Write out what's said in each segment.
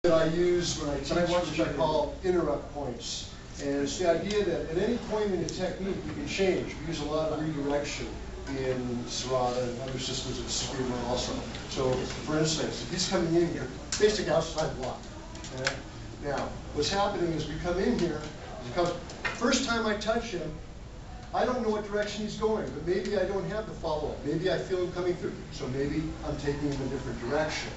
That I use when I teach, which I call interrupt points. And it's the idea that at any point in a technique you can change. We use a lot of redirection in Serrata and other systems of Screamer also. So for instance, if he's coming in here, basic outside block. Okay? Now, what's happening is we come in here, because first time I touch him, I don't know what direction he's going, but maybe I don't have the follow-up. Maybe I feel him coming through, so maybe I'm taking him a different direction.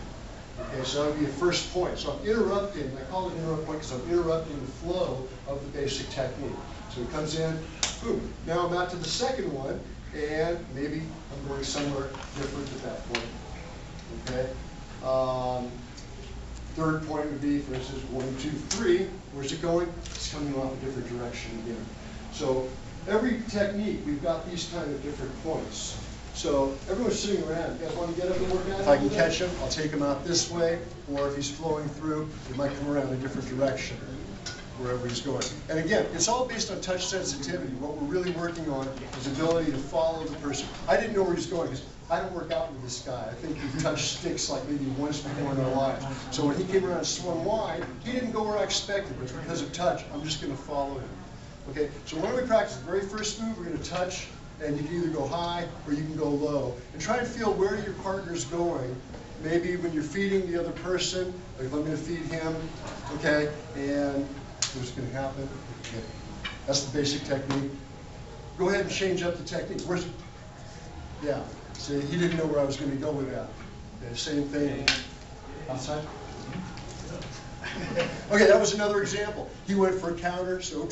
Okay, so that would be a first point. So I'm interrupting, I call it interrupt point because I'm interrupting the flow of the basic technique. So it comes in, boom. Now I'm out to the second one, and maybe I'm going somewhere different at that point. Okay. Third point would be, for instance, 1, 2, 3. Where's it going? It's coming off a different direction again. So every technique, we've got these kind of different points. So everyone's sitting around. You guys want to get up and work out? If I can catch him, I'll take him out this way, or if he's flowing through, he might come around a different direction, wherever he's going. And again, it's all based on touch sensitivity. What we're really working on is ability to follow the person. I didn't know where he's going because I don't work out with this guy. I think we've touched sticks like maybe once before in our lives. So when he came around and swung wide, he didn't go where I expected, but because of touch, I'm just going to follow him. Okay, so when we practice the very first move, we're going to touch, and you can either go high or you can go low. And try and feel where your partner's going. Maybe when you're feeding the other person, like if I'm going to feed him, okay, and what's going to happen? Okay. That's the basic technique. Go ahead and change up the technique. Where's it? Yeah, see, he didn't know where I was going to go with that. Okay, same thing. Outside? Okay, that was another example. He went for a counter, so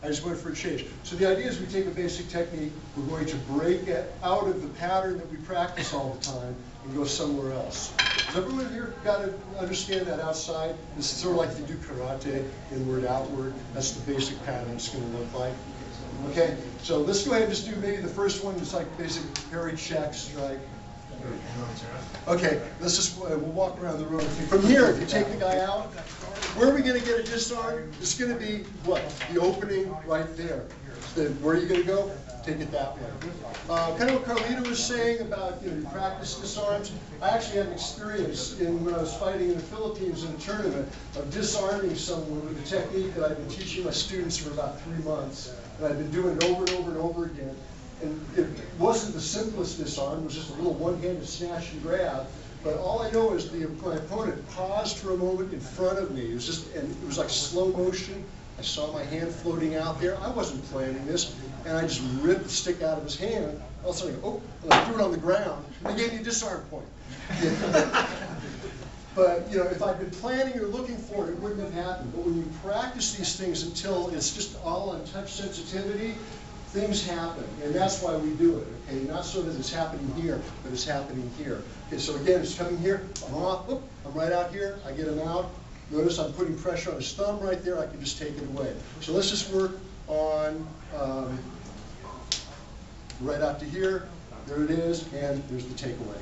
I just went for a change. So the idea is we take a basic technique, we're going to break it out of the pattern that we practice all the time and go somewhere else. Does everyone here got to understand that outside? This is sort of like if you do karate, inward, outward. That's the basic pattern it's going to look like. Okay, so let's go ahead and just do maybe the first one. It's like basic parry checks, right? Okay, let's just, we'll walk around the room. From here, if you take the guy out, where are we going to get a disarm? It's going to be what? The opening right there. Then where are you going to go? Take it that way. Kind of what Carlita was saying about, you practice disarms. I actually had an experience when I was fighting in the Philippines in a tournament of disarming someone with a technique that I've been teaching my students for about 3 months. And I've been doing it over and over and over again. And it wasn't the simplest disarm, it was just a little one-handed snatch and grab. But all I know is my opponent paused for a moment in front of me. It was just, and it was like slow motion. I saw my hand floating out there. I wasn't planning this. And I just ripped the stick out of his hand. All of a sudden, oh, and I threw it on the ground. And they gave me a disarm point. But if I'd been planning or looking for it, it wouldn't have happened. But when you practice these things until it's just all on touch sensitivity, things happen, and that's why we do it. Okay, not so that it's happening here, but it's happening here. Okay, so again, it's coming here. I'm off. Whoop, I'm right out here. I get him out. Notice I'm putting pressure on his thumb right there. I can just take it away. So let's just work on right out to here. There it is, and there's the takeaway.